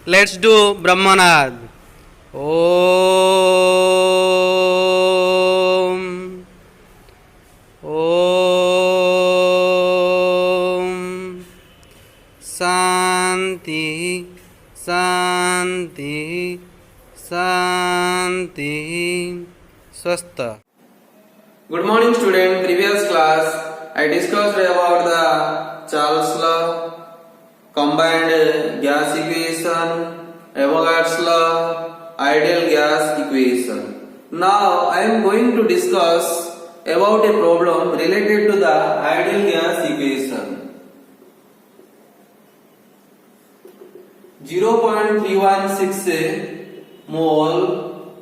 Let's do Brahmanad. Om. Om. Shanti. Shanti. Shanti. Swastha. Good morning, student. Previous class I discussed about the Charles law, combined gas equation, Avogadro's law, ideal gas equation. Now I am going to discuss about a problem related to the ideal gas equation. 0.316 mole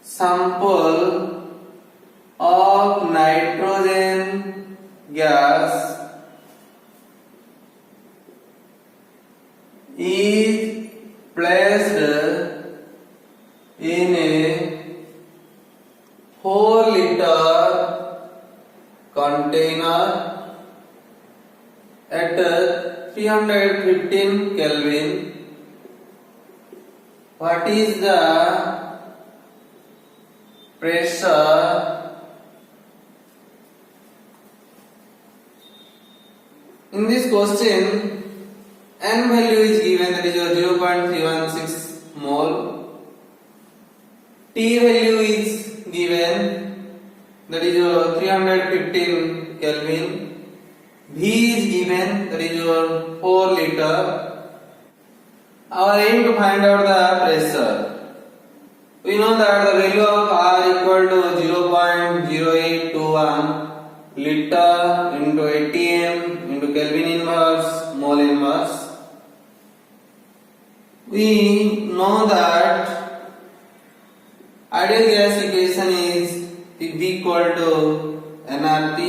sample of nitrogen gas is placed in a 4-liter container at 315 Kelvin. What is the pressure in this question? N value is given, that is 0.316 mole. T value is given, that is 315 Kelvin. V is given, that is 4 liter. Our aim to find out the pressure. We know that the value of R equal to 0.0821 liter into ATM into Kelvin inverse mole inverse. We know that ideal gas equation is V equal to nRT.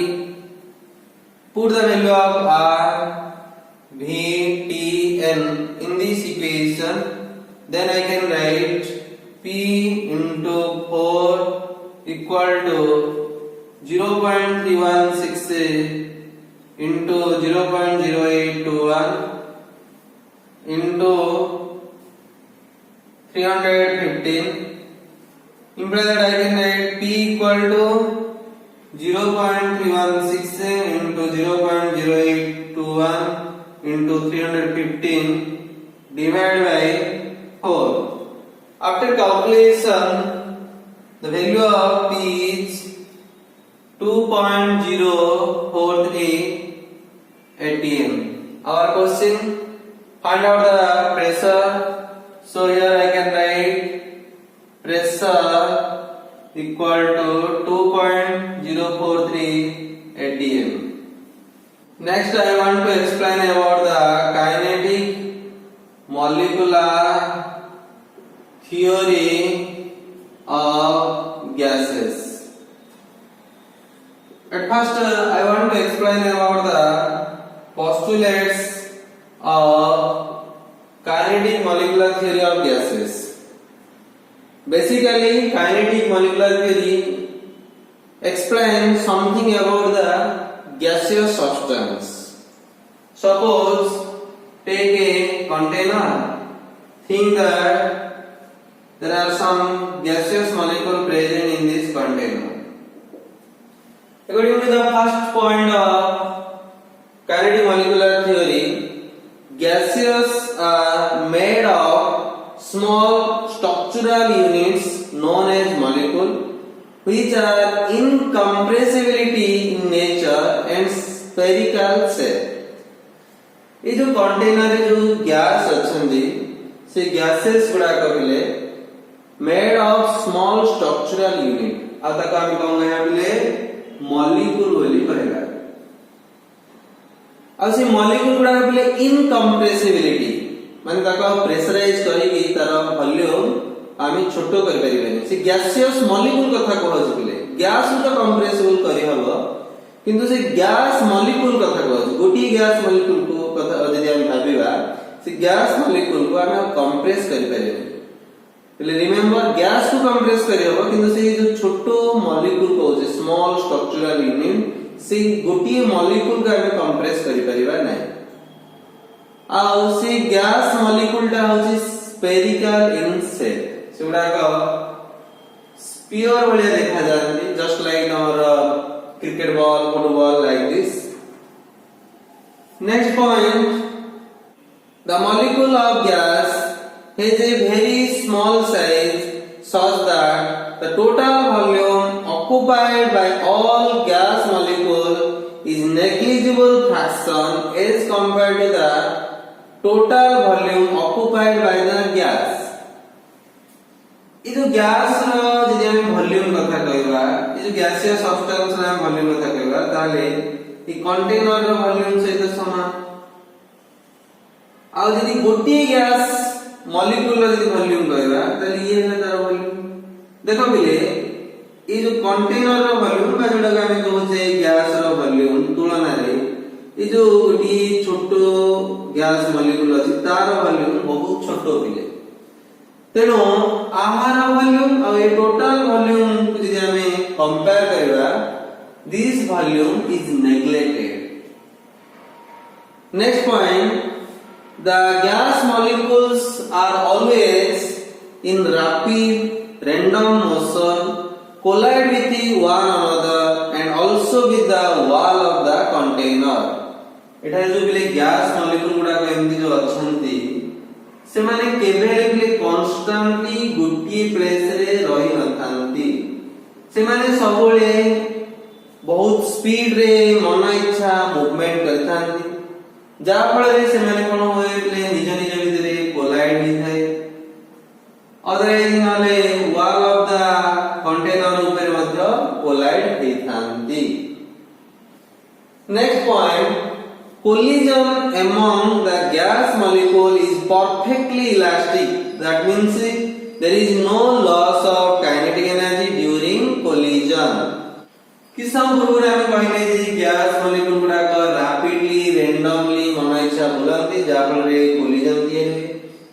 Put the value of R, V, T, N in this equation. Then I can write P into 4 equal to 0.316 into 0.0821 into 315. Imply that I can write P equal to 0.316 into 0.0821 into 315 divided by 4. After calculation, the value of P is 2.043 atm. Our question, find out the pressure. So here I can write pressure equal to 2.043 atm. Next I want to explain about the kinetic molecular theory of gases. At first I want to explain about the postulates of kinetic molecular theory of gases. Basically, kinetic molecular theory explains something about the gaseous substance. Suppose take a container. Think that there are some gaseous molecule present in this container. According to the first point of kinetic molecular theory, gases are made of small structural units known as molecule, which are incompressibility in nature and spherical shape. ये जो container रे जो gas अच्छंदी से gases गुडा कहले made of small structural unit आता का हम कहंगे हबले molecule बोली कहला आ से मॉलिक्यूल गुडा हबले इनकम्प्रेसिबिलिटी माने ताका प्रेशराइज करी तार वॉल्यूम आमी छोटो कर परिबेनी से गैसियस मॉलिक्यूल कथा कहज बिले गैस तो कंप्रेसिबल करी हबो किंतु से गैस मॉलिक्यूल कथा कहज गोटी गैस मॉलिक्यूल को कथा यदि हम भाबिबा से गैस मॉलिक्यूल को आमे कंप्रेस करि परिबे पहले रिमेंबर गैस को कंप्रेस करी हबो किंतु से जो छोटो मॉलिक्यूल कहज स्मॉल स्ट्रक्चरल यूनिट से गोटी मॉलिक्यूल को आमे कंप्रेस करि परिबा नै ଆଉ ସେ ଗ୍ୟାସ ମଲିକ୍ୟୁଲ ଟା ହଉଛି ସ୍ପେରିକାଲ ଇନ शेप ସେଗୁଡାକ स्पीयर भलिया देखा जाती just like our cricket ball football like this next point the molecule of gas has a very small size such that the total volume occupied by all gas molecule is negligible fraction as compared to the total volume occupied by the gas ये जो gas रो जदि हम volume कथा कहबा ये जो gaseous substance rho volume कथा कहबा ताले ई कंटेनर रो वॉल्यूम सहित समान आ जदि गोटी गैस मॉलिक्यूल रो जदि वॉल्यूम कहबा ताले ये है तार वॉल्यूम देखो बिले ये जो कंटेनर रो वॉल्यूम बा जोडा हम कहउछे गैस रो वॉल्यूम तुलना रे ये जो गोटी छोटो गैस मॉलिक्यूल अछि तार वॉल्यूम बहुत छोटो बिले तेणु आहार वॉल्यूम और ये टोटल वॉल्यूम को यदि हमें कंपेयर करबा this volume is neglected next point the gas molecules are always in rapid random motion collide with one another and also with the wall of the container एटा जो बिले gas molecule गुडा एमती जो अछंती से माने केबेले कांस्टेंटली गुटी प्लेस रे रही नथांती से माने सबले बहुत स्पीड रे मन इच्छा मूवमेंट करथांती जा फल रे से माने कोन होय ले निज निज भितरे कोलाइड हि थाए अदरवाइज नाले वॉल ऑफ द कंटेनर ऊपर मध्य कोलाइड हि थांती next point collision among the gas molecule is perfectly elastic that means there is no loss of kinetic energy during collision किसम पूर्व हम कहले जे गैस मॉलिक्यूल गुडा का रैपिडली रैंडमली मन इच्छा बुलांती जाफल रे कोलिजन दिए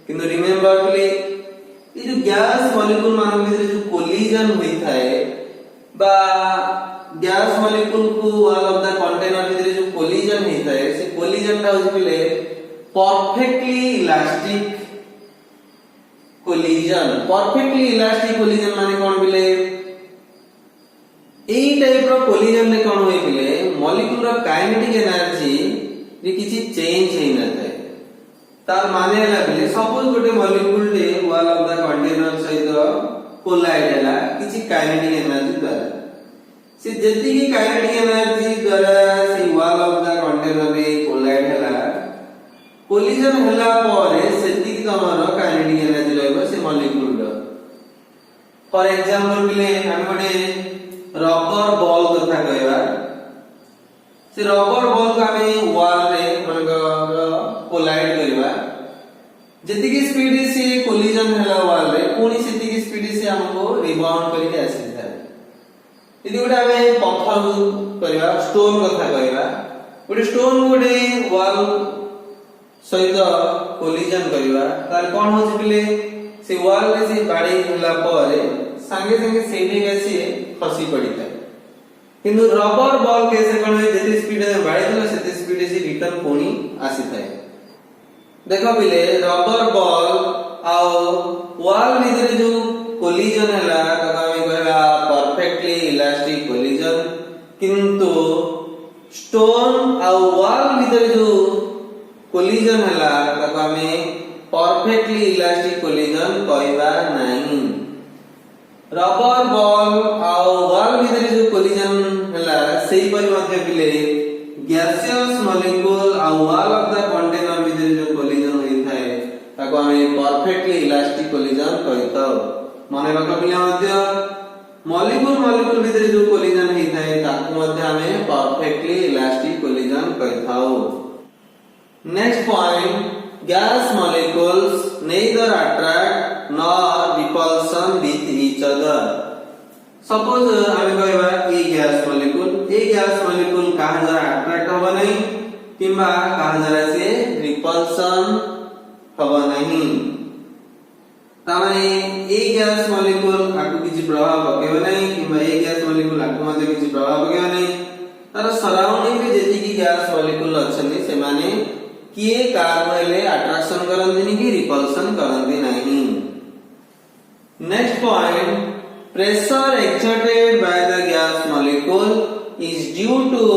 किंतु रिमेंबर प्ले ये जो गैस मॉलिक्यूल मान भितर जो कोलिजन होई थाए बा गैस मॉलिक्यूल को वॉल ऑफ द कंटेनर भितर जो कोलिजन होता है से कोलिजन टा होई पले परफेक्टली इलास्टिक कोलिजन माने कोन बिले एई टाइप रो कोलिजन ने कोन होई बिले मॉलिक्यूल रो काइनेटिक एनर्जी रे किछि चेंज हेइ न थाए तार माने हला बिले सपोज गोटे molecule they wall of the container सहित कोलाइड हला किछि काइनेटिक एनर्जी द्वारा से जति की काइनेटिक एनर्जी द्वारा से वॉल ऑफ द कंटेनर रे कोलाइड हला कोलिजन हला परे सेति की तमरो काइनेटिक एनर्जी रहबो से मॉलिक्यूल रो फॉर एग्जांपल बिले हम गोटे रबर बॉल कथा कहबा से रबर बॉल को हमें वॉल रे मनक कोलाइड करबा जति की स्पीड से कोलिजन हला वॉल रे पुनी सेति की स्पीड से हमको रिबाउंड करके आसी यदि गोटे हमें पत्थर करबा स्टोन कथा कहबा गोटे स्टोन गोटे वॉल सहित कोलिजन करबा तार कोन होछि बिले से वॉल रे से बाडी होला परे संगे संगे सेठी आसी खसी पड़िता किंतु रबर बॉल केसे कोन होय जेते स्पीड में बाडी देला सेते स्पीड से रिटर्न कोनी आसी थाए देखो बिले रबर बॉल आ वॉल भितर जो कोलिजन हला तका में कहला परफेक्टली इलास्टिक कोलिजन किंतु स्टोन आ वॉल भितर जो कोलिजन हला तका में परफेक्टली इलास्टिक कोलिजन कहबा नहीं रबर बॉल आ वॉल भितर जो कोलिजन हला सेही परि मध्ये बिले गैसियस मॉलिक्यूल आ वॉल ऑफ द कंटेनर भितर जो कोलिजन होई थाए ताको हमें परफेक्टली इलास्टिक कोलिजन कहताओ माने रख पिले मध्ये मॉलिक्यूल भितर जो कोलिजन हेइ थाए ताको मध्ये हमें परफेक्टली इलास्टिक कोलिजन कहताओ next point gas molecules neither attract nor repulsion with each other suppose हम कहबा ए गैस मॉलिक्यूल कहा द्वारा अट्रैक्ट होबा नहीं किबा कहा द्वारा से रिपल्शन होबा नहीं तामाने ए गैस मॉलिक्यूल आकु किछि प्रभाव पकेबा नहीं किबा ए गैस मॉलिक्यूल आकु मध्ये किछि प्रभाव पकेबा नहीं तार सराउंडिंग रे जेति की गैस मॉलिक्यूल अछनी से माने किए कार्बोनेले अट्रैक्शन करंदिनी कि रिपल्शन करंदी नहीं। Next point, pressure exerted by the gas molecule is due to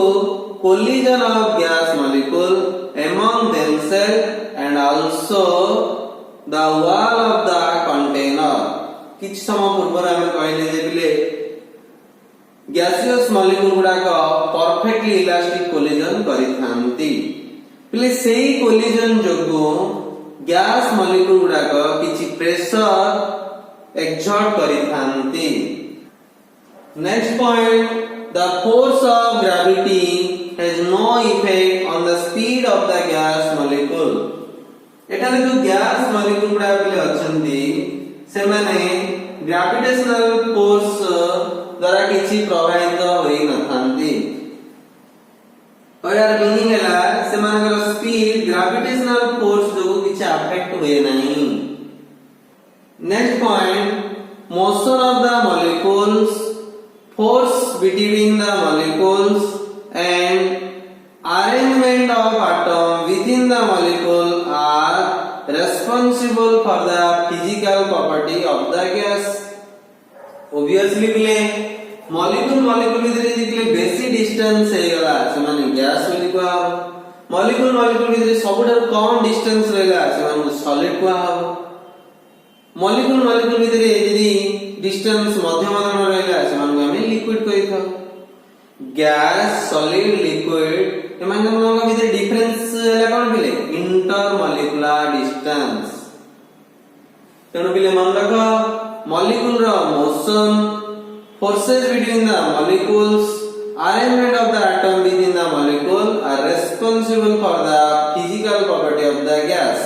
collision of gas molecule among themselves and also the wall of the container। किछ समय पूर्व आम कहले जे बिले गैसियस मॉलिक्यूल गुडाक परफेक्टली इलास्टिक कोलिजन करिथांती बिले सेही कोलिजन जोगु गैस मॉलिक्यूल गुडाक किछि प्रेशर exert करिथांती। Next point, the force of gravity has no effect on the speed of the gas molecule। एठाने जो गैस मॉलिक्यूल गुडा बिले अछंती से माने ग्रेविटेशनल फोर्स द्वारा किछि प्रभावित होई नथांती। यार मीनिंग हैला से मानकर स्पीड ग्रेविटेशनल फोर्स जो किछि अफेक्ट होय नहीं। Next point, motion of the molecules, force between the molecules and arrangement of atom within the molecule are responsible for the physical property of the gas। Obviously बिले molecule भितर जितले बेसी distance हे गला से माने गैस बोली को मॉलिक्यूल भितर सबुठार कम डिस्टेंस रहला से माने सॉलिड को मॉलिक्यूल भितर यदि डिस्टेंस मध्यम धरण रहला से माने हमें लिक्विड कहि था। गैस सॉलिड लिक्विड एमान के भितर डिफरेंस हैला कोन बिले इंटरमॉलिक्यूलर डिस्टेंस। तेणु बिले मन रख मॉलिक्यूल रो motion, forces between the molecules, arrangement of the atom within the molecule are responsible for the physical property of the gas।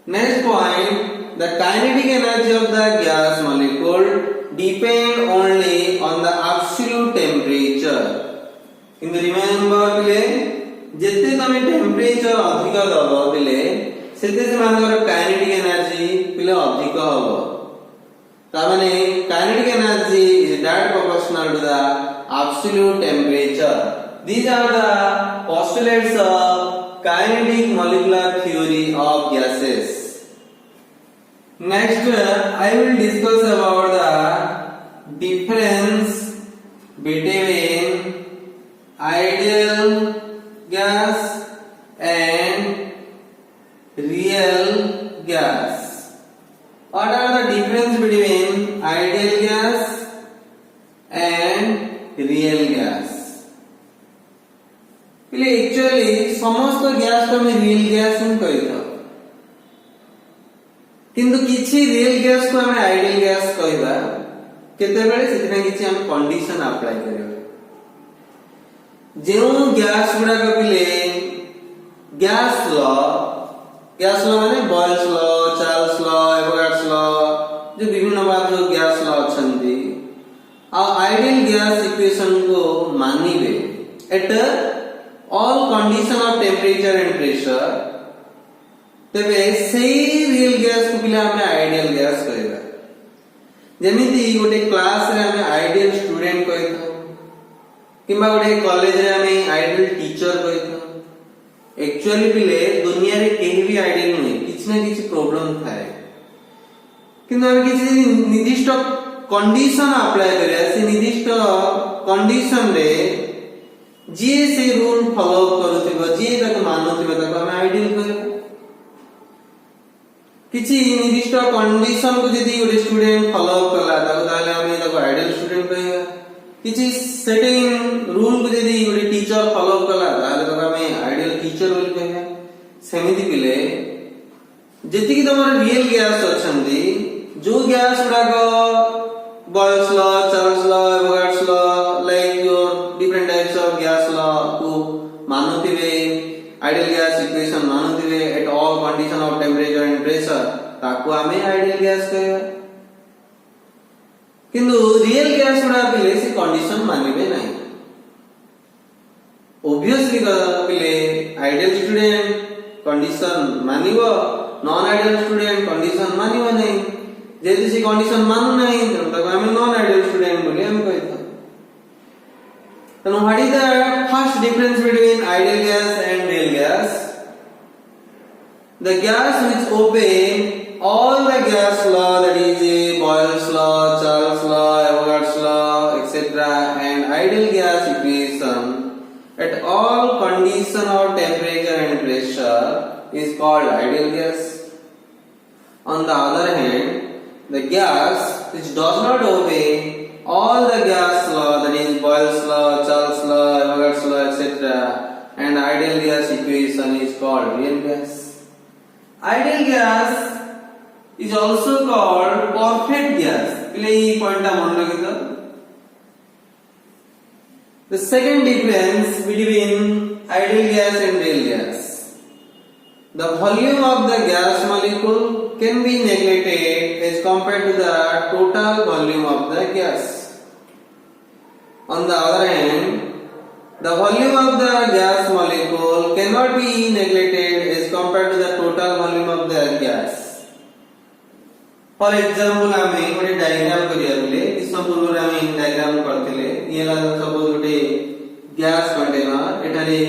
Next point, the kinetic energy of the gas molecule depend only on the absolute temperature। किंतु remember बिले जितने तमे temperature अधिक दबो बिले सेते से मानकर kinetic energy बिले अधिक होबो। तामाने kinetic energy is direct proportional to the absolute temperature। These are the postulates of kinetic molecular theory of gases। Next, I will discuss about the difference between ideal gas and real gas। What are the difference between ideal gas and real gas? पहले actually समस्त gas को हमें real gas हम कहता किंतु किछि real gas को हमें आइडियल गैस कहबा केते बेले सिथना किछि हम कंडीशन अप्लाई करबा। जेउ गैस गुडा कपिले गैस लॉ माने Boyle's law, Charles law, Avogadro's law जो विभिन्न बात जो गैस लॉ अछंती आ आइडियल गैस इक्वेशन को मानिबे at all condition of temperature and pressure तेबे सेही रियल गैस को पिला हमें आइडियल गैस कहबा। जेमिति गोटे क्लास रे हमें आइडियल स्टूडेंट कहता किबा गोटे कॉलेज रे हमें आइडियल टीचर कहता। एक्चुअली पिले दुनिया रे केही भी आइडियल नहीं, किछ ना किछ प्रॉब्लम थाए किंतु हम किछि निर्दिष्ट कंडीशन अप्लाई करे से निर्दिष्ट कंडीशन रे जे से रूल फॉलो करूथिबो जे ताको मानुथिबो ताको हम आइडियल कहबा। किछि निर्दिष्ट कंडीशन को यदि गोटे स्टूडेंट फॉलो करला ताको ताले हम ताको आइडियल स्टूडेंट कहबा। किछि सेटिंग रूल को यदि गोटे टीचर फॉलो करला ताले ताको हम आइडियल टीचर बोली कहबा। सेमिति पिले जेति कि तमर रियल गैस अछंती जो गैस गुडा को Boyle's law, Charles law, Avogadro's law like your different types of gas law को मानुथिबे, आइडियल गैस इक्वेशन मानुथिबे at all condition of temperature and pressure ताको हमें आइडियल गैस कहबा। किंतु रियल गैस गुडा पिले से कंडीशन मानिबे नहीं। ऑब्वियसली पिले आइडियल स्टूडेंट कंडीशन मानिबो, नॉन आइडियल स्टूडेंट कंडीशन मानिबो नहीं। जेति से कंडीशन मानु नहीं तब हम नॉन आइडियल स्टूडेंट बोली हम कहता। तो what is the first difference between ideal gas and real gas? gas. The gas which obey all the gas law, that is Boyle's law, Charles law, Avogadro's law, etc., and ideal gas equation at all condition of temperature and pressure is called ideal gas. On the other hand, the gas which does not obey all the gas law, that is Boyle's law, Charles law, Avogadro's law, etc., and ideal gas equation is called real gas. Ideal gas is also called perfect gas. The second difference between ideal gas and real gas. The volume of the gas molecule can be neglected as compared to the total volume of the gas. On the other hand, the volume of the gas molecule cannot be neglected as compared to the total volume of the gas. For example, आमे गोटे diagram करिया बोले किसम पूर्व आमे diagram करथिले ये ला सपोज गोटे गैस कंटेनर एटारे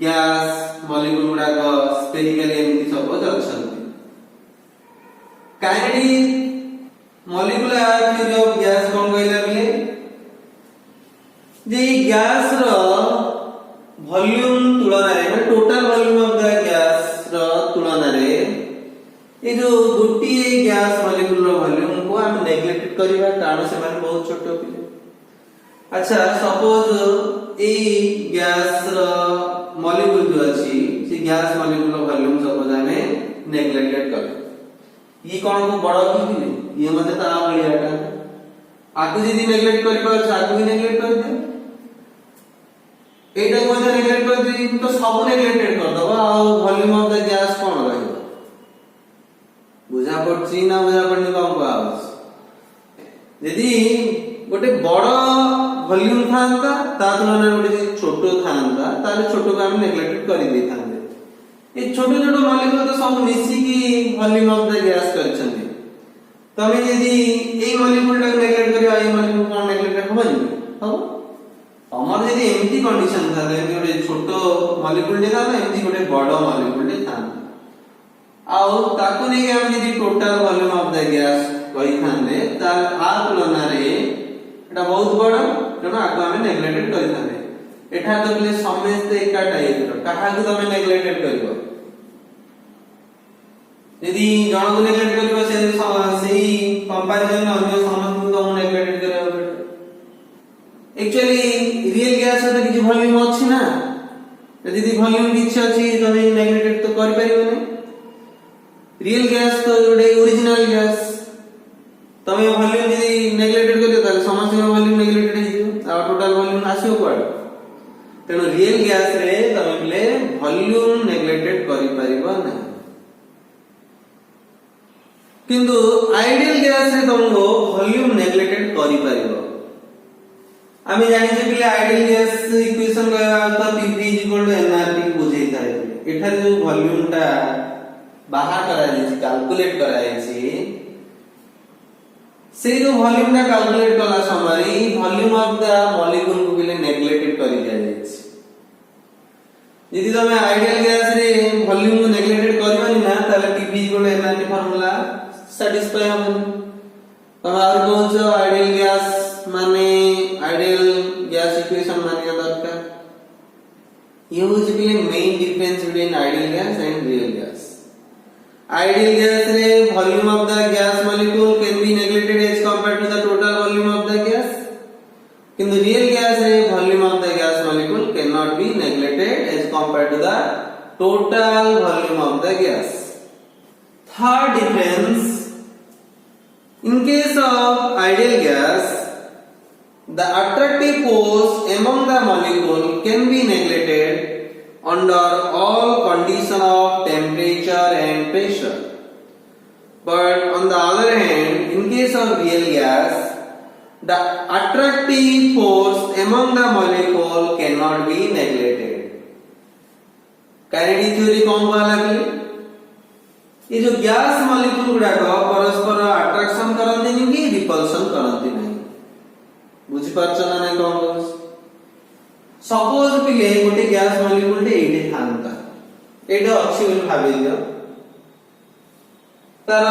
गैस मॉलिक्यूल गुडा को स्फेरिकली एमती सपोज अछंती kinetic molecular theory of gas कोन कहला बोले जे गैस रो वॉल्यूम तुलना रे total volume of the gas रो तुलना रे ए जो गोटी गैस मॉलिक्यूल रो वॉल्यूम को हम नेग्लेक्ट करिवा कारण से माने बहुत छोट पिले। अच्छा सपोज ए गैस रो मॉलिक्यूल जो अछि से gas molecule rho volume suppose हमें नेग्लेक्टेड कर ये कोन को बड़ की ये मते ता बलियाटा आकु जदी नेग्लेक्ट करि पर आकु भी नेग्लेक्ट कर दे एटा को जे नेग्लेक्ट कर दी तो सब नेग्लेक्टेड कर दबा आ वॉल्यूम ऑफ द गैस कोन रहइबो बुझा पड़छि ना बुझा पड़नी कम को आवाज यदि गोटे बड़ वॉल्यूम थांता ता तुलना गोटे छोटो थांता ताले छोटो को हम नेग्लेक्ट करि दे थांते ए छोटो छोटो मॉलिक्यूल तो सब मिसी की वॉल्यूम ऑफ द गैस करछन्ते तमे यदि ए मॉलिक्यूल टा नेग्लेक्ट करियो ए मॉलिक्यूल कोन नेग्लेक्ट होबनी हो हमर यदि एमती कंडीशन था गोटे छोटो मॉलिक्यूल जे था एमती गोटे बड़ मॉलिक्यूल जे था आउ ताकू नै हम यदि total volume of the gas कहि थाने ता आ तुलना रे एटा बहुत बड़ तेना आकु हम नेग्लेक्टेड करि थाने एठा तो बोले समस्त एका टाइप रो काहा को तमे नेग्लेक्टेड करिवो यदि जण को नेग्लेक्ट करिवो से कंपैरिजन अन्य समस्त को नेग्लेक्टेड करिवो एक्चुअली रियल गैस तो किछि वॉल्यूम अछि ना यदि वॉल्यूम किछि अछि तमे नेग्लेक्टेड तो कर परिबो नै रियल गैस तो गोटे ओरिजिनल गैस तमे वॉल्यूम यदि नेग्लेक्टेड करियो त समस्त वॉल्यूम नेग्लेक्टेड हिजो आ टोटल वॉल्यूम आसीओ कोड तेनो रियल गैस रे तमे बोले वॉल्यूम नेग्लेक्टेड करि परिबो नै किंतु आइडियल गैस रे तमको वॉल्यूम नेग्लेक्टेड करि परिबो आमे जानि जे पिले आइडियल गैस इक्वेशन कहबा त P nRT बुझै थाए एठार जो वॉल्यूम टा बाहर करा जाय कैलकुलेट करा जाय से जो वॉल्यूम टा कैलकुलेट कला समय वॉल्यूम ऑफ द मॉलिक्यूल को बिले नेग्लेक्टेड करि जाय यदि तमे आइडियल गैस रे वॉल्यूम को नेग्लेक्टेड करबनी ना ताले P nRT फार्मूला सैटिस्फाई होबनी तमे और कोन जो आइडियल गैस माने आइडियल गैस इक्वेशन मानिया दरकार ये होज बिले main difference between ideal gas and real gas ideal gas रे volume of the gas molecule can be neglected as compared to the total volume of the gas किंतु real gas रे volume of the gas molecule can not be neglected as compared to the total volume of the gas third difference in case of ideal gas the attractive force among the molecule can be neglected under all condition of temperature and pressure but on the other hand in case of real gas the attractive force among the molecule cannot be neglected kinetic theory कौन वाला है ये जो gas molecule गुडा को परस्पर attraction करंती नहीं कि रिपल्शन करंती नहीं बुझी पारछ ना नहीं कोन सपोज पिले गोटे गैस मॉलिक्यूल टे एटे थांता एटा अछि बोली भाबि दियो तार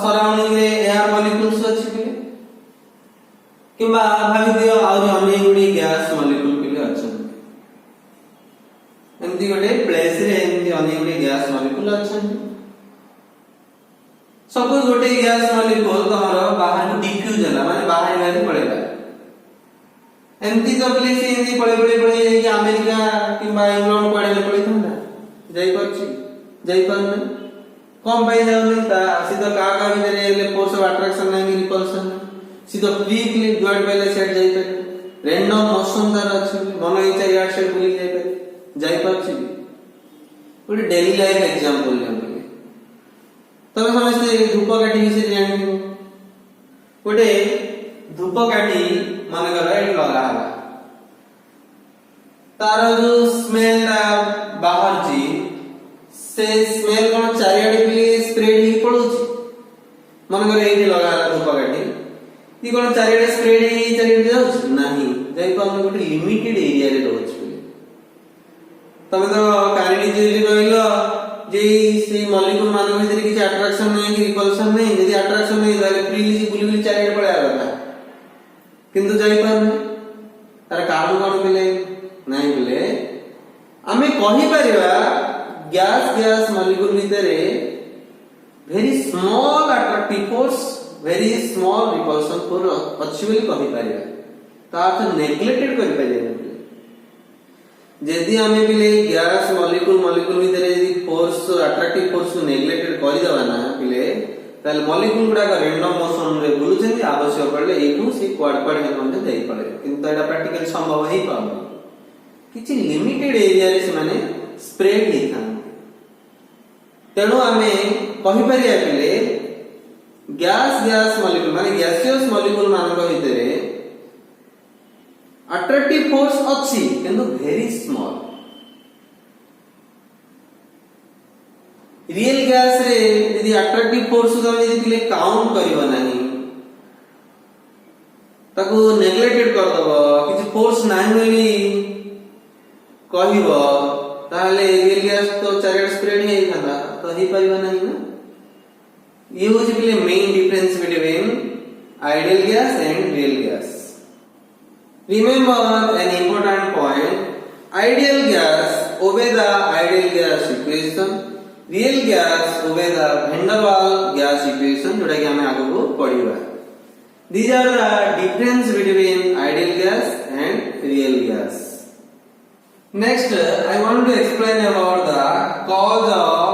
सराउंडिंग रे एयर मॉलिक्यूल्स अछि कि किबा भाबि दियो आउरी अन्य गुडी गैस मॉलिक्यूल बिले अछि एमती गोटे प्लेस रे एमती अन्य गुडी गैस मॉलिक्यूल अछि सपोज गोटे गैस मॉलिक्यूल तमरो बाहर को डिफ्यूज होला माने बाहर गाड़ी पळेला एमती तो बोले से एमती पळे कि अमेरिका किबा इंग्लैंड पळे पळे थंदा जाई परछि जाई परने कम पाई जाउनी ता सीधा का भितरे ले फोर्स ऑफ अट्रैक्शन नाही रिपल्सन सीधा क्विकली जुआड पहिले सेट जाई पर रैंडम मोशन तार अछि मन इच्छा यार से बुली जाई परछि गोटे डेली लाइफ एग्जांपल ले तबे समझते धूपकाठी विषय जानिबो गोटे धूपकाठी माने कर एट लगा हला तार जो स्मेल बाहर छी से स्मेल कोन चारियाडी बिली स्प्रेड ही पडुची माने कर एट लगा हला धूपकाठी ई कोन चारियाडी स्प्रेड ही चारियाडी जाउछ नाही जाई पाउन गोटे लिमिटेड एरिया रे रहउछ तबे तो कारिडी जे कहलो जे से मॉलिक्यूल मान भीतर किछ अट्रैक्शन नहीं कि रिपल्सन नहीं यदि अट्रैक्शन नहीं ताले फ्रीली से बुली बुली चारियाडी पळे आला किंतु जाई पारने तार कारण कोन बिले नहीं बिले आमे कहि परिबा गैस मॉलिक्यूल भीतर very small attractive force very small repulsion force अछि बोली कहि परिबा ता नेग्लेक्टेड करि परिबा यदि आमे बिले गैस मॉलिक्यूल भीतर यदि फोर्स अट्रैक्टिव फोर्स को नेग्लेक्टेड करि दबा ना बिले ताल मॉलिक्यूल गुडा का रैंडम मोशन रे बुलुछन्ती आवश्यक पड़ले एठू से क्वाड क्वाड हे मध्ये जाई पड़े किंतु एटा प्रैक्टिकली संभव हे पाउ किछि लिमिटेड एरिया रे से माने स्प्रेड हे था तेणु आमे कहि परिया बिले गैस मॉलिक्यूल माने गैसियस मॉलिक्यूल मानक भितरे अट्रैक्टिव फोर्स अछि किंतु वेरी स्मॉल रियल गैस रे यदि अट्रैक्टिव फोर्स को हम यदि काउंट करिबा नाही ताको नेग्लेक्टेड कर दबो किछि फोर्स नाही बोली कहिबो ताले रियल गैस तो चारियाड स्प्रेड हे थाला तो ही परिबा नाही ना ये होछि बिले main difference between ideal gas and real gas remember an important point ideal gas obey the ideal gas equation real gas obey the van der Waal gas equation जोटा कि हमें आगे को पढ़िबा these are the difference between ideal gas and real gas next I want to explain about the cause of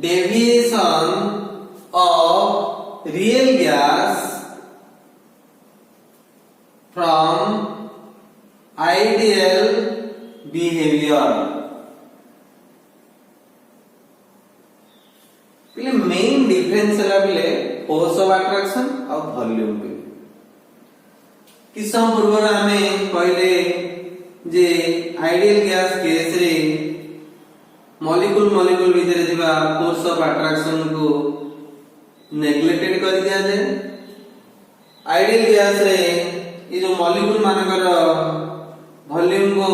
deviation of real gas from ideal behavior पहले main difference है पहले force of attraction और volume पे किस समय पूर्व हमें पहले जे आइडियल गैस केस रे मॉलिक्यूल भीतर दिबा फोर्स ऑफ अट्रैक्शन को नेग्लेक्टेड कर दिया जाए आइडियल गैस रे ये जो मॉलिक्यूल मानकर वॉल्यूम को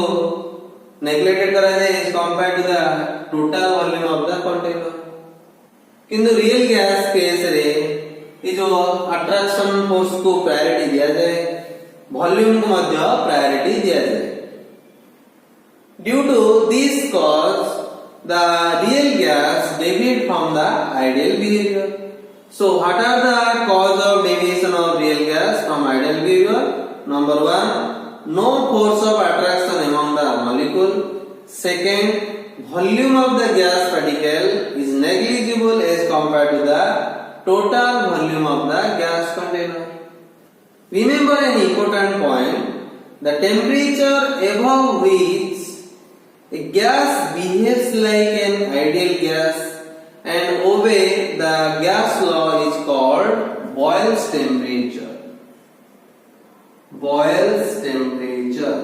नेग्लेक्टेड करा जाए as compared to the total volume of the container किंतु रियल गैस केस रे ये जो अट्रैक्शन फोर्स को प्रायोरिटी दिया जाए वॉल्यूम को मध्य प्रायोरिटी दिया जाए due to this cause the real gas deviate from the ideal behavior so what are the cause of deviation of real gas from ideal behavior number 1 no force of attraction among the molecule second volume of the gas particle is negligible as compared to the total volume of the gas container remember an important point the temperature above which a gas behaves like an ideal gas and obey the gas law is called Boyle's temperature. Boyle's temperature.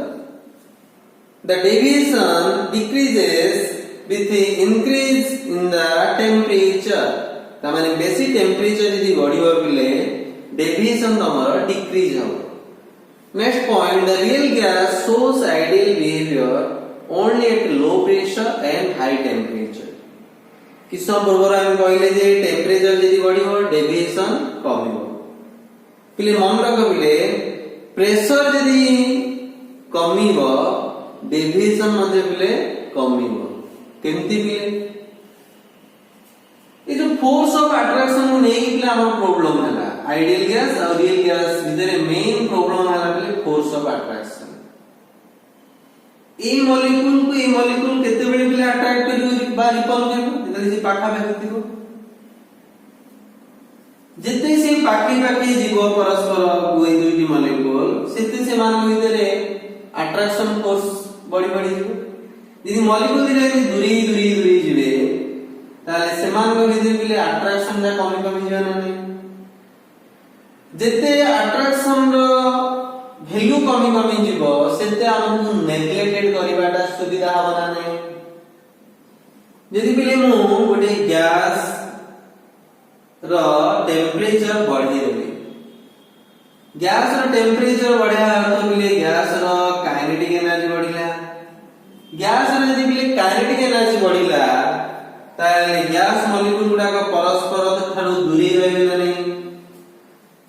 The deviation decreases with the increase in the temperature. ता माने बेसी temperature यदि बढ़िबा पिले deviation तमरा decrease हो. Next point, the real gas shows ideal behavior only at low pressure and high temperature. किस पूर्व आम कहले जे टेम्परेचर जदि बढ़िबो डेविएशन कमिबो पिले मन रख पिले प्रेशर जदि कमिबो डेविएशन मध्ये पिले कमिबो केमती पिले ये जो फोर्स ऑफ अट्रैक्शन को नहीं पिले हमर प्रॉब्लम हैला आइडियल गैस और रियल गैस भितर मेन प्रॉब्लम हैला पिले force of attraction A molecule को ए मॉलिक्यूल केते बेले पिले अट्रैक्ट करियो बा रिपल करियो जतले से पाखा पाखी थिबो जते से पाखी पाखी जीव परस्पर दुई दुईटी मॉलिक्यूल सेते से मान भितरे अट्रैक्शन फोर्स बड़ी बड़ी जीव यदि मॉलिक्यूल रे दूरी जीवे ताले से मान भितरे पिले अट्रैक्शन जा कमी जीवा नै जते अट्रैक्शन रो वैल्यू कमी जीव सेते हमहु नेग्लेक्टेड करिबाटा सुविधा होना नै यदि पिले मु गोटे गैस रो टेम्परेचर बढ़ी देबे गैस रो टेम्परेचर बढ़िया तो पिले गैस रो काइनेटिक एनर्जी बढ़िला गैस रो यदि पिले काइनेटिक एनर्जी बढ़िला ताले गैस मॉलिक्यूल गुडा को परस्पर ठारो दूरी रहबे नै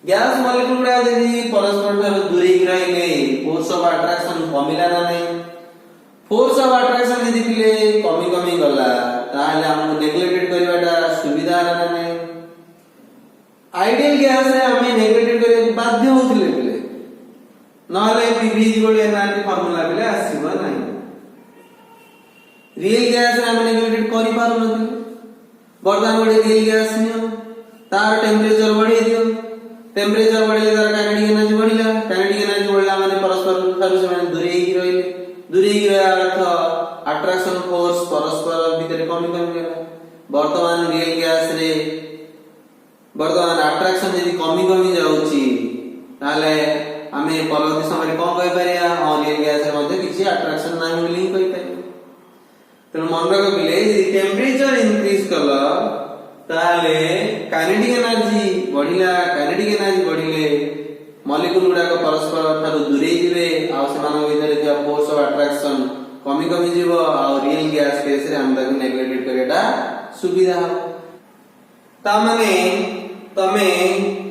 गैस मॉलिक्यूल गुडा यदि परस्पर ठारो दूरी रहिले फोर्स ऑफ अट्रैक्शन कमिला नै फोर्स ऑफ अट्रैक्शन यदि पिले कमी गला ताले हम नेग्लेक्टेड करिवाटा सुविधा नै आइडियल गैस रे हमें नेग्लेक्टेड करे बाध्य होथिले पिले नहले पीवी इक्वल एनर्जी फार्मूला पिले आसीबो नै रियल गैस रे हमें नेग्लेक्टेड करि पारो नै बर्तमान गोटे रियल गैस नियो तार टेम्परेचर बढ़ी दियो टेम्परेचर बढ़िले तार काइनेटिक एनर्जी बढ़िला काइनेटिक एनर्जी बढ़िला माने परस्पर ठारो से दूरी ही रहिले दूरी ही रहा अर्थ अट्रैक्शन फोर्स परस्पर भीतर कमी गेला वर्तमान रियल गैस रे वर्तमान अट्रैक्शन यदि कमी जाउची ताले हमें परवर्ती समय कोन कहि परिया हां रियल गैस रे मध्ये किछि अट्रैक्शन नाही बोली कहि परिया तो मन रख पिले यदि टेम्परेचर इंक्रीज कला ताले काइनेटिक एनर्जी बढ़िले मॉलिक्यूल गुडा को परस्पर ठारो दूरे जिवे आ सेमान भीतर जे फोर्स ऑफ अट्रैक्शन कमी जीव आ रियल गैस केस रे हम ताको नेग्लेक्टेड करेटा सुविधा हो ता माने तमे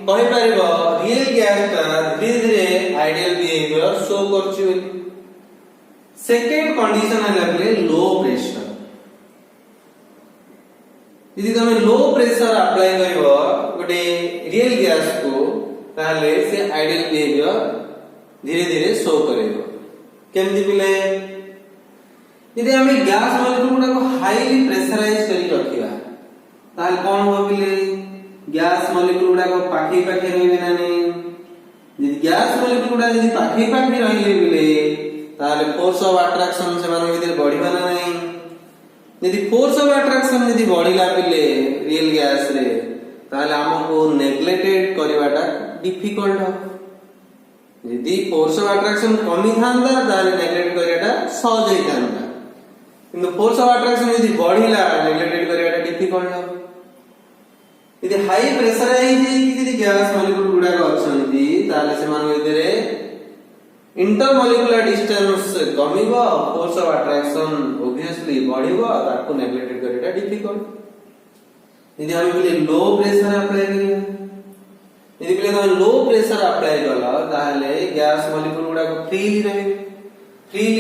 कहि परिबो रियल गैस ता धीरे धीरे आइडियल बिहेवियर शो करछि बोली सेकंड कंडीशन है लो प्रेशर यदि तमे लो प्रेशर अप्लाई करिवो गोटे रियल गैस को ताले से आइडियल बिहेवियर धीरे धीरे शो करेबो केमति पिले यदि हमें गैस मॉलिक्यूल को हाईली प्रेशराइज करी रखिबा ताल कोन हो पिले गैस मॉलिक्यूल को पाखी रहबे ना नै यदि गैस मॉलिक्यूल यदि पाखी रहले पिले ताले फोर्स ऑफ अट्रैक्शन से मान भीतर बढ़िबा ना नै यदि फोर्स ऑफ अट्रैक्शन यदि बढ़िला पिले रियल गैस रे ताले हमको नेग्लेक्टेड करिवाटा डिफिकल्ट हो यदि फोर्स ऑफ अट्रैक्शन कमी थांदा ताले नेग्लेक्ट करिवाटा सहज ही थांदा किंतु फोर्स ऑफ अट्रैक्शन यदि बढ़िला नेग्लेक्टेड करिवाटा डिफिकल्ट हो यदि हाई प्रेशराइज यदि गैस मॉलिक्यूल गुडा को अछंती ताले से मान भीतर इंटरमॉलिक्यूलर डिस्टेंस कमिबो फोर्स ऑफ अट्रैक्शन ऑब्वियसली बढ़िबो ताको नेग्लेक्टेड करिटा डिफिकल्ट यदि हम बोले लो प्रेशर अप्लाई करिया यदि बोले तो लो प्रेशर अप्लाई कला ताले गैस मॉलिक्यूल गुडा को फ्रीली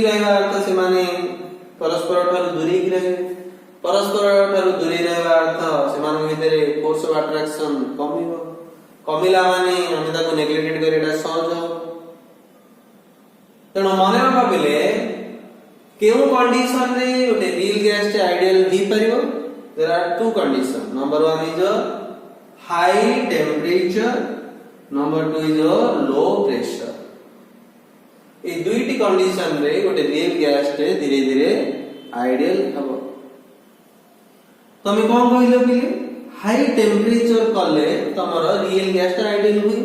रहबा अर्थ से माने परस्पर ठारो दूरी रहे परस्पर ठारो दूरी रहबा अर्थ से मान भितरे फोर्स ऑफ अट्रैक्शन कमिला माने हम ताको नेग्लेक्टेड करिटा सहज हो तेणु मन रखा पिले केउ कंडीशन रे ओटे रियल गैस टे आइडियल दी परिबो there are two condition number 1 is high temperature number 2 is low pressure ए दुईटी कंडीशन रे ओटे रियल गैस टे धीरे धीरे आइडियल हबो तमे कोन कहिलो पिले हाई टेम्परेचर कले तमरो रियल गैस टे आइडियल हुई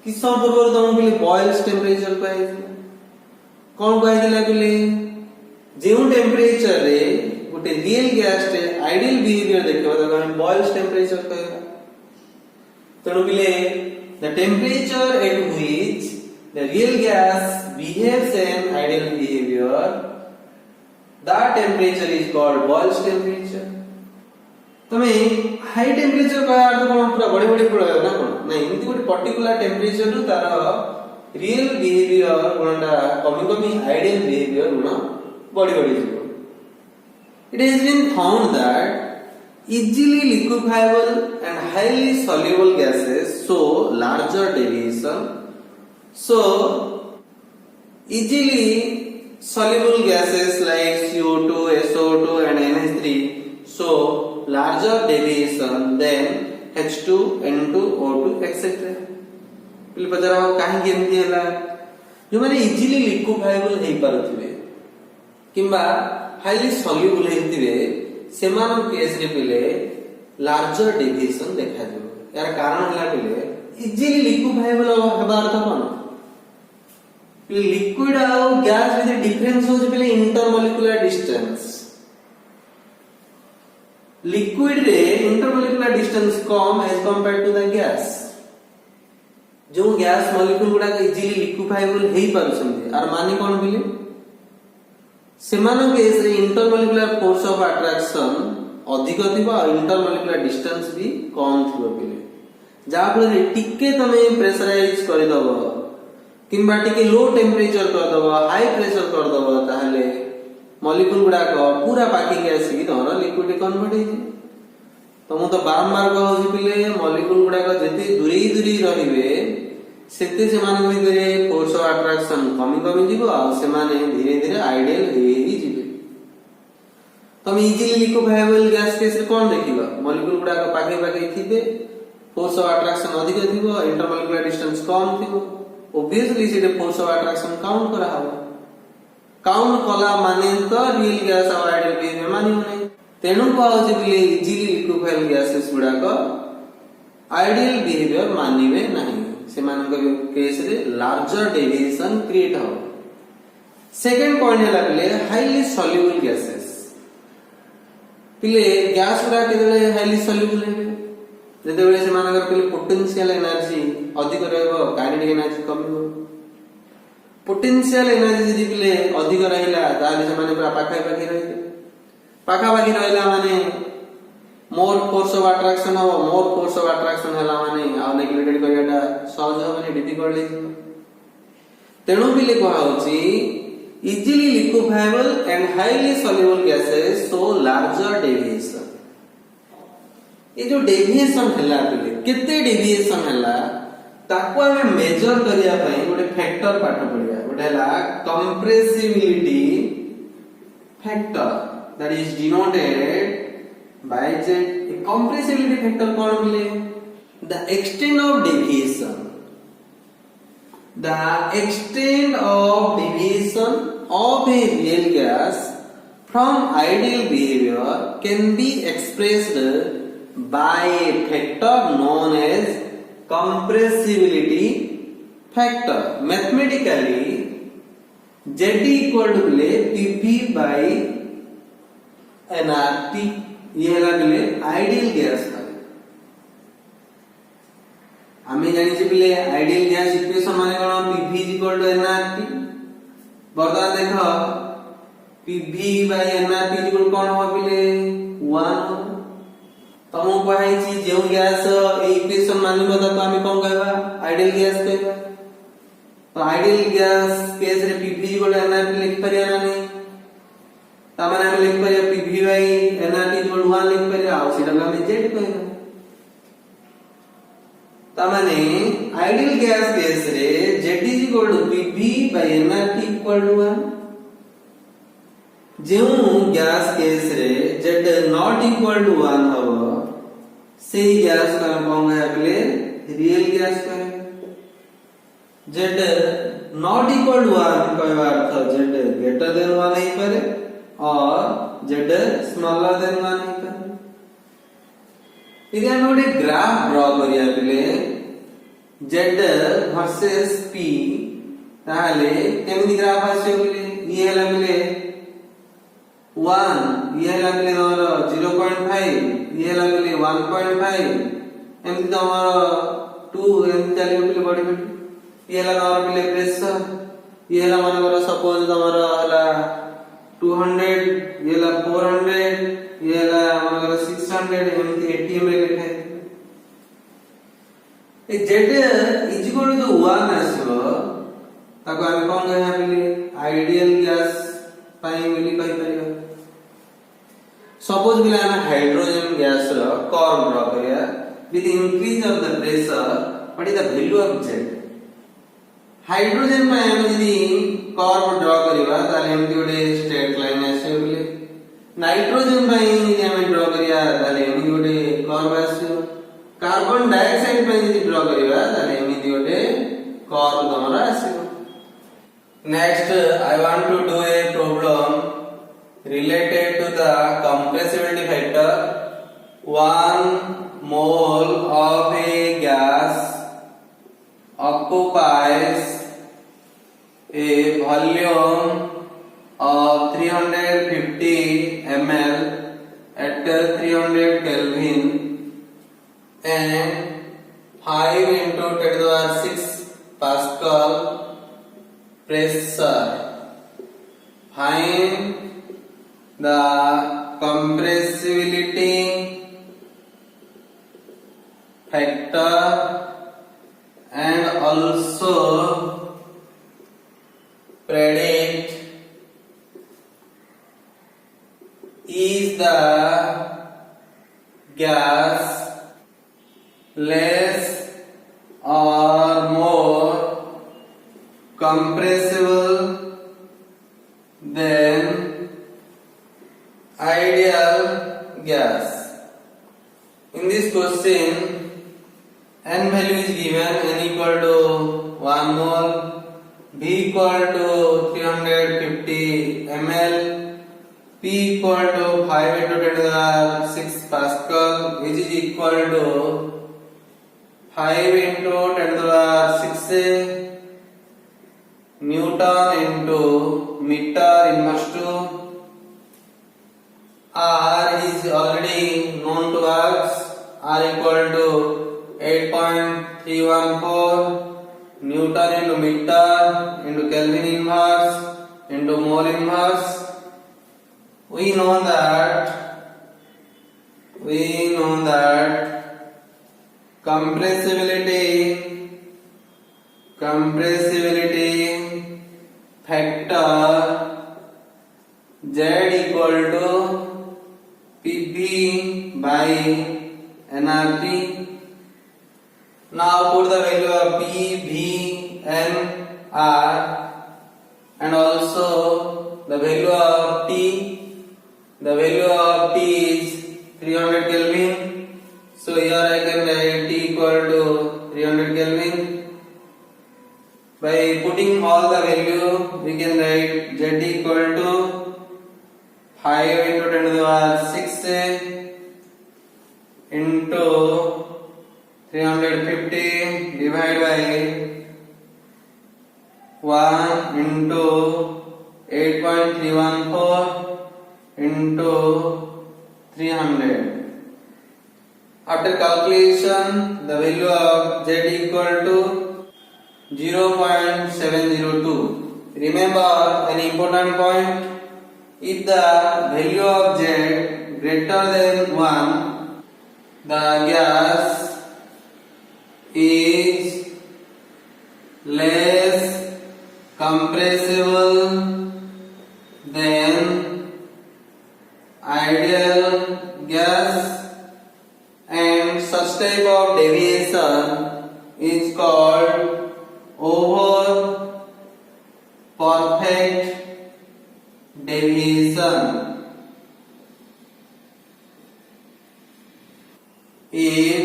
किस पूर्व तुम पिले बॉयल्स टेम्परेचर कहि कोन कहि दिला पिले जेउ टेम्परेचर रे गोटे रियल गैस टे आइडियल बिहेवियर देखबा त हम बॉयल्स टेम्परेचर कहबा तणु पिले the temperature at which the real gas behaves an ideal behaviour that temperature is called boils temperature. तमे हाई टेम्परेचर का अर्थ कोन पूरा बड़ी बड़ी पड़े ना कोन नहीं एमती गोटे पर्टिकुलर टेम्परेचर रु तार रियल बिहेवियर गुणटा कमी कमी आइडियल बिहेवियर गुण बड़ी बड़ी जीव. It has been found that easily liquefiable and highly soluble gases show larger deviation. So easily soluble gases like CO2, SO2 and NH3 show larger deviation than H2, N2, O2 etc. पिले पचरा काहे केमती हला जो माने easily liquefiable हेई पारुथिबे किंबा highly soluble हेतिबे सेमान case रे पिले लार्जर डेविएशन देखा जबो. यार कारण हला पिले इजीली लिक्विफाइबल हबा अर्थ कोन लिक्विड और गैस विथ डिफरेंस हो पिले इंटरमोलिकुलर डिस्टेंस. लिक्विड रे इंटरमोलिकुलर डिस्टेंस कम as compared to the gas. जो गैस मॉलिक्यूल गुडा इजीली लिक्विफाइबल हेई पारुछन्ते आर माने कोन बिले सेमान केस रे इंटरमोलिकुलर फोर्स ऑफ अट्रैक्शन अधिक थिबा और इंटरमोलिकुलर डिस्टेंस भी कम थिबो बिले जा फल टिके तमे प्रेशराइज करि दबो किंबा टिके लो टेम्परेचर कर दबो हाई प्रेशर कर दबो ताहले मॉलिक्यूल गुडा को पूरा पाकी के आसी तमरा लिक्विड कन्वर्ट हे जे. तो मु तो बारंबार कहउछि पिले मॉलिक्यूल गुडा को जति दूरी दूरी रहिबे सेते सेमान भितरे फोर्स ऑफ अट्रैक्शन कमी कमी जीवो आ सेमाने धीरे धीरे आइडियल हेई जीवे. तमे इजीली लिक्विफाइबल गैस केस रे कोन देखिबा मॉलिक्यूल गुडा को पाके पाके थिबे फोर्स ऑफ अट्रैक्शन अधिक थिबो इंटरमोलिकुलर डिस्टेंस कम थिबो ऑब्वियसली सेटे फोर्स ऑफ अट्रैक्शन काउंट करा हबो. काउंट कला माने तो रियल गैस और आइडियल बिहेवियर मानियो नै. तेणु कहउछि बिले इजीली लिक्विफाइबल गैसेस गुडा को आइडियल बिहेवियर मानिबे नाही. सेमानक केस रे लार्जर डेविएशन क्रिएट हो. सेकंड पॉइंट हैला बिले हाईली सॉल्युबल गैसेस. पिले गैस गुडा केले हाईली सॉल्युबल हेबे जते बेले सेमानकर पिले पोटेंशियल एनर्जी अधिक रहबो काइनेटिक एनर्जी कम हो. पोटेंशियल एनर्जी जदि पिले अधिक रहिला ताले सेमाने पूरा पाखा पाखी रहिबे पाखा पाखी रहिला माने मोर फोर्स ऑफ अट्रैक्शन हो मोर फोर्स ऑफ अट्रैक्शन हला माने आ नेग्लेक्टेड करियाटा सहज होबनी डिफिकल्ट हे. तेणु बिले कहा होची easily liquefiable and highly soluble gases so larger deviation. ये जो डेविएशन हला बिले केते डेविएशन हला ताको हमें मेजर करिया पई गोटे फैक्टर पाठ पड़िया गोटे हला compressibility factor that is denoted by Z. A compressibility factor कौन मिले the extent of deviation of a real gas from ideal behavior can be expressed by a factor known as compressibility factor. Mathematically Z equal to PV by nRT. ये हला बिले ideal gas का हमें जानि जे बिले ideal gas equation माने कोन PV nRT. बर्तमान देखो PV nRT कोन हो बिले 1 हो. तमो कहै छी जे गैस ए इक्वेशन मानिबो त हमें कोन कहबा आइडियल गैस कहबा. तो आइडियल गैस केस रे PV nRT लिख परिया ना नहीं तामाने हम लिख परिया PV nRT 1 लिख परिया आ सेटा हम Z कहबा. तामाने आइडियल गैस केस रे Z PV nRT 1. जेउ गैस केस रे Z not equal to 1 हबो सेही गैस का कोन है बिले रियल गैस कहे. Z not equal to 1 कहबा अर्थ Z greater than 1 नहीं पारे और Z smaller than 1 नहीं पारे. इधर हम गोटे ग्राफ ड्रा करिया बिले Z वर्सेस P ताले केमिति ग्राफ आसे बिले ये हला बिले 1 ये हला बिले तमरो 0.5 ये हला बिले 1.5 एमति तमरो 2 एमति चली बिले बड़ी बड़ी ये हला तमरो बिले प्रेशर ये हला मानकर सपोज तमरो हला 200 ये ला 400 ये ला हमर 600 एमती एटीएम रे लिखा है ए z इज इक्वल टू 1 आसो ताको हम कोन कहया बोली आइडियल गैस पाई बोली कहि परिबा सपोज बिला हम हाइड्रोजन गैस रो कर्व ड्रा करिया with increase of the pressure what is the value of z hydrogen पाई हम यदि कर्व ड्रा करिबा ताले हम गोटे स्ट्रेट लाइन आसे बोली नाइट्रोजन पाई यदि हम ड्रा करिया ताले हम गोटे कर्व आसे कार्बन डाइऑक्साइड पाई यदि ड्रा करिबा ताले हम गोटे कर्व तमरा आसे next I want to do a problem related to the compressibility factor 1 mole of a gas occupies a volume of 350 ml at 300 Kelvin and 5 into 10 to the power 6 Pascal pressure. Find the compressibility factor and also predict is the gas less or more compressible than ideal gas. In this question, n value is given, n equal to 1 mole, V equal to 350 ml, P equal to 5 into 10 to the power 6 Pascal, which is equal to 5 into 10 to the power 6 Newton into meter inverse to R is already known to us. R equal to 8.314 Newton into meter into Kelvin inverse into mole inverse. We know that compressibility factor Z equal to PV by nRT. Now put the value of P, V, N, R and also the value of T. The value of T is 300 Kelvin. So here I can write T equal to 300 Kelvin. By putting all the value we can write Z equal to 5 into 10 to the power 6 into 350 divided by 1 into 8.314 into 300. After calculation, the value of Z equal to 0.702. Remember an important point. If the value of Z greater than 1, the gas is less compressible than ideal gas, and such type of deviation is called over perfect deviation. If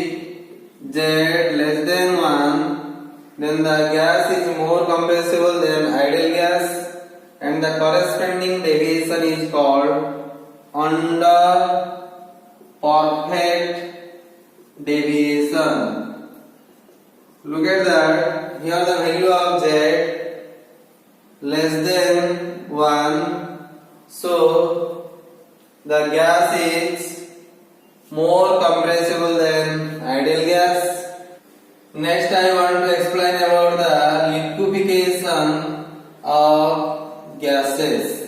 Z less than 1, then the gas is more compressible than ideal gas and the corresponding deviation is called under perfect deviation. Look at that. Here the value of Z less than 1. So the gas is more compressible than ideal gas. Next I want to explain about the liquefaction of gases.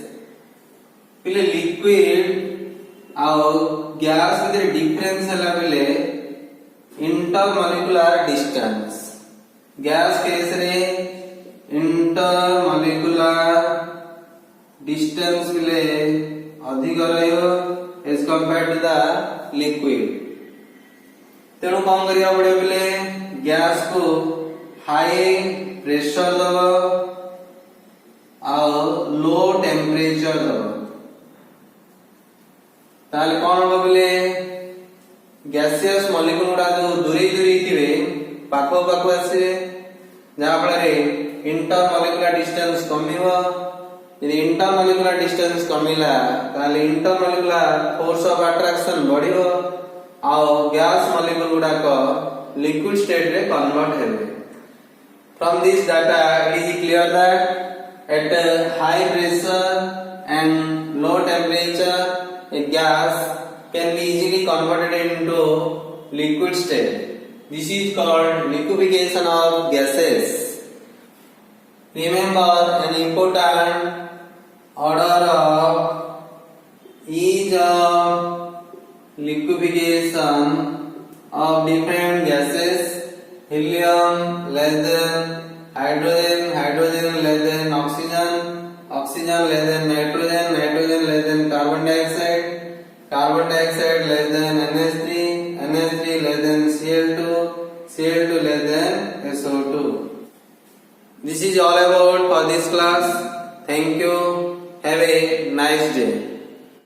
intermolecular distance. Gas case रे intermolecular distance बिले अधिक रहियो as compared to the liquid. तेणु कौन करिया पड़े बिले gas को हाई प्रेशर दबो और लो टेम्परेचर दबो ताले कौन हो बिले गैसियस मॉलिक्यूल गुडा जो दूरी दूरी थिबे पाखो पाखो आसे जहा फଳରେ इंटरमॉलिक्यूलर डिस्टेंस कमिवो यदि इंटरमॉलिक्यूलर डिस्टेंस कमिला ताले इंटरमॉलिक्यूलर फोर्स ऑफ अट्रैक्शन बढ़िवो आ गैस मॉलिक्यूल गुडा को लिक्विड स्टेट रे कन्वर्ट हेबे from this data it is clear that at a high pressure and low temperature a gas can be easily converted into liquid state. This is called liquefaction of gases. Remember an important order of each of liquefaction of different gases. Helium less than hydrogen, hydrogen less than oxygen, oxygen less than nitrogen, nitrogen less than carbon dioxide, carbon dioxide less than NH3, NH3 less than Cl2, Cl2 less than SO2. This is all about for this class. Thank you. Have a nice day.